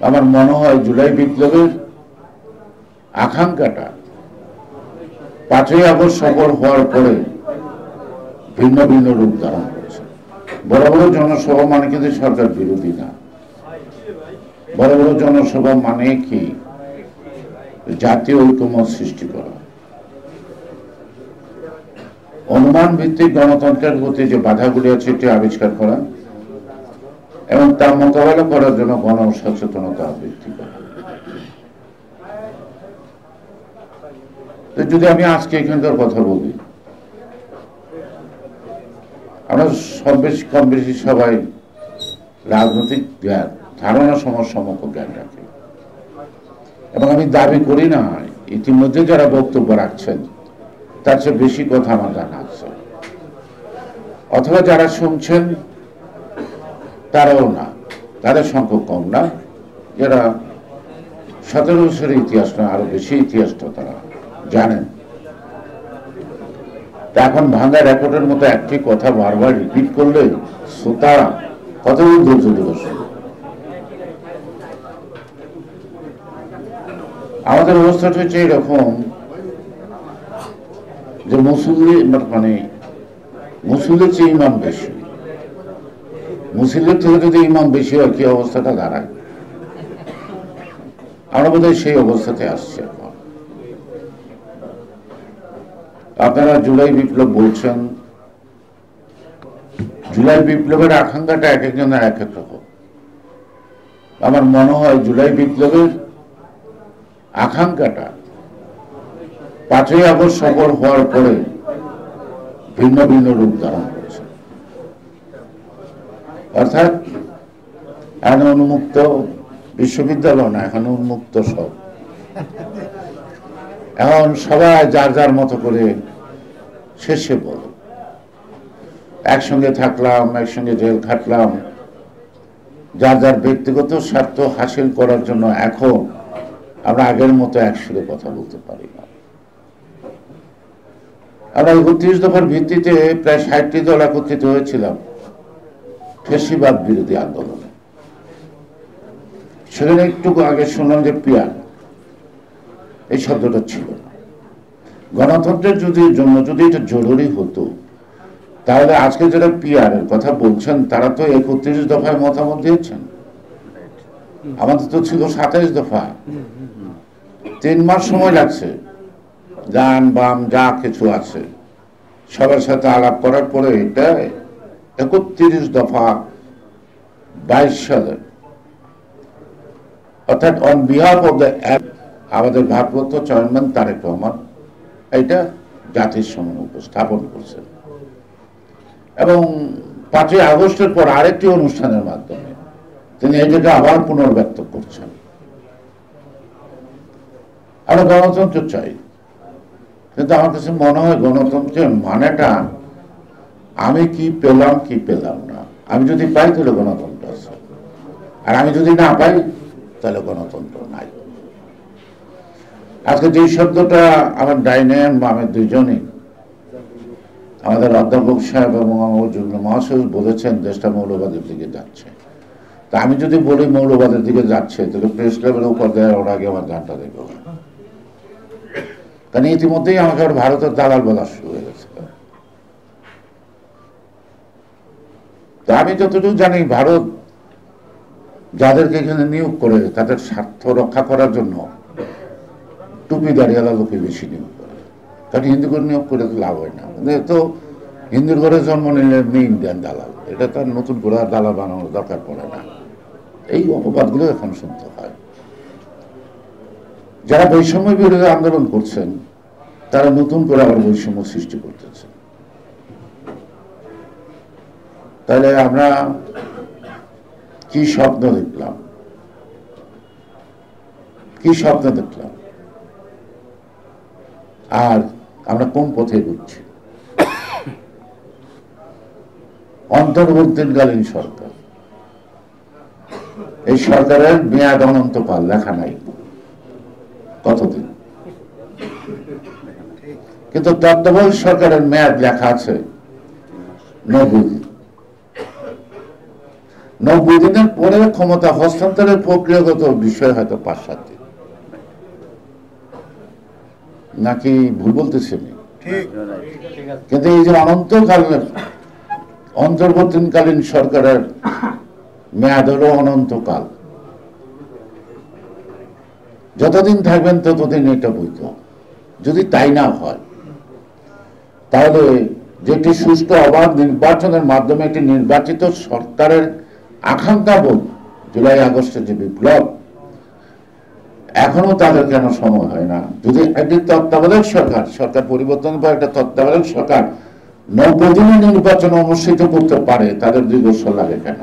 আমার মনে হয় জুলাই বিপ্লবের আকাঙ্ক্ষাটা 5ই আগস্ট সফল হওয়ার পরে ভিন্ন ভিন্ন রূপ ধারণ করেছে। বড় বড় জনসভা মানে কিন্তু সরকার বিরোধী না। বড় বড় জনসভা মানে কি জাতীয় ঐক্যমত সৃষ্টি করা, অনুমান ভিত্তিক গণতন্ত্রের প্রতি যে বাধাগুলি আছে এটি আবিষ্কার করা এবং তা মোকাবেলা করার জন্য গণসচেতনতা বৃদ্ধি করা। যদি আমি আজকে এখানকার কথা বলি, আমরা কম বেশি সবাই রাজনৈতিক জ্ঞান ধারণা সমস্ত জ্ঞান রাখি এবং আমি দাবি করি না ইতিমধ্যে যারা বক্তব্য রাখছেন তার চেয়ে বেশি কথা আমার জানা আছে, অথবা যারা শুনছেন তারাও না, তাদের সংখ্যা কম না, যারা 17 বছরের ইতিহাস নয় আরো বেশি ইতিহাসটা তারা জানেন। এখন ভাঙ্গা রেকর্ডের মতো একটি কথা বারবার রিপিট করলে শ্রোতা কতই ধৈর্য ধরে শুনবে। আমাদের অবস্থাটা হচ্ছে এরকম যে মুসল্লির চেয়ে ইমাম বেশি, মুসল্লির থেকে যদি ইমাম বেশি হয় কি অবস্থাটা দাঁড়ায়, আমরা বোধহয় সেই অবস্থাতে আসছি এখন। আপনারা জুলাই বিপ্লব বলছেন, জুলাই বিপ্লবের আকাঙ্ক্ষাটা এক একজনের এক এক রকম। আমার মনে হয় জুলাই বিপ্লবের আকাঙ্ক্ষাটা 5ই আগস্ট সফল হওয়ার পরে ভিন্ন ভিন্ন রূপ ধারণ করেছে। অর্থাৎ এখন উন্মুক্ত বিশ্ববিদ্যালয় না, এখন উন্মুক্ত সব। এখন সবাই যার যার মতো করে শেষে বল, একসঙ্গে থাকলাম, একসঙ্গে জেল খাটলাম, যার যার ব্যক্তিগত স্বার্থ হাসিল করার জন্য এখন আমরা আগের মতো একসঙ্গে কথা বলতে পারি না। আমরা 31 দফার ভিত্তিতে প্রায় 60টি দল একত্রিত হয়েছিলাম ফ্যাসিবাদ বিরোধী আন্দোলনে। সেখানে একটু আগে শুনলাম যে পিয়ার, এই শব্দটা ছিল না। গণতন্ত্রের জন্য যদি এটা জরুরি হতো তাহলে আজকে যারা পিয়ার এর কথা বলছেন তারা তো 31 দফায় মতামত দিয়েছেন। আমাদের তো ছিল 27 দফা। 3 মাস সময় লাগছে, ডান বাম যা কিছু আছে সবার সাথে আলাপ করার পরে এটা 31 দফা 22 সালে, অর্থাৎ অন বিহাফ অফ দ্য আমাদের ভারপ্রাপ্ত চেয়ারম্যান তারেক রহমান এটা জাতির সামনে উপস্থাপন করছেন এবং 5ই আগস্টের পর আরেকটি অনুষ্ঠানের মাধ্যমে তিনি এটাকে আবার পুনর্ব্যক্ত করছেন। আমরা গণতন্ত্র চাই, কিন্তু আমার কাছে মনে হয় গণতন্ত্রের মানেটা আমি কি পেলাম কি পেলাম না। আমি যদি পাই তাহলে গণতন্ত্র আছে, আর আমি যদি না পাই তাহলে গণতন্ত্র নাই। আজকে যে শব্দটা আমার ডাইনে বামে দুইজনই, আমাদের অধ্যাপক সাহেব এবং আমার যুগ্ম মহাশয় বলেছেন দেশটা মৌলবাদের দিকে যাচ্ছে। তা আমি যদি বলি মৌলবাদের দিকে যাচ্ছে তাহলে প্রেস ক্লাবের উপর দেওয়ার ওর আগে আমার গানটা দেখবো, কারণ ইতিমধ্যেই আমাকে আর ভারতের দালাল বলা শুরু হয়ে গেছে। তা আমি যতটুকু জানি ভারত যাদেরকে এখানে নিয়োগ করে তাদের স্বার্থ রক্ষা করার জন্য টুপি দাঁড়িয়ালা লোকে বেশি নিয়োগ করে, কারণ হিন্দু করে নিয়োগ করে তো লাভ হয় না। তো হিন্দুর ঘরে জন্ম নিলে এমনি ইন্ডিয়ান দালাল, এটা তার নতুন করে আর দালাল বানানোর দরকার পড়ে না। এই অপবাদগুলো এখন শুনতে হয়। যারা বৈষম্য বিরোধী আন্দোলন করছেন তারা নতুন করে আবার বৈষম্য সৃষ্টি করতেছে। তাহলে আমরা কি স্বপ্ন দেখলাম, কি স্বপ্ন দেখলাম, আর আমরা কোন পথে ঘুরছি? অন্তর্বর্তীকালীন সরকার, এই সরকারের মেয়াদ অনন্তকাল, লেখা নাই কতদিন, কিন্তু তত্ত্বাবধায়ক সরকারের মেয়াদ লেখা আছে 90 দিন। 90 দিনের পরে ক্ষমতা হস্তান্তরের প্রক্রিয়াগত বিষয় হয়তো 5-7 দিন, নাকি ভুল বলতেছি আমি? কিন্তু এই যে অনন্তকালীন অন্তর্বর্তীকালীন সরকারের মেয়াদ হলো অনন্তকাল, যতদিন থাকবেন ততদিন এটা বৈধ। যদি তাই না হয় তাহলে যেটি সুষ্ঠু অবাধ নির্বাচনের মাধ্যমে একটি নির্বাচিত সরকারের আকাঙ্ক্ষা বোধ, জুলাই আগস্টের যে বিপ্লব, এখনো তাদের কেন সময় হয় না? যদি একটি তত্ত্বাবধায়ক সরকার পরিবর্তনের পর একটা তত্ত্বাবধায়ক সরকার 90 দিনে নির্বাচন অনুষ্ঠিত করতে পারে, তাদের 2 বছর লাগে কেন?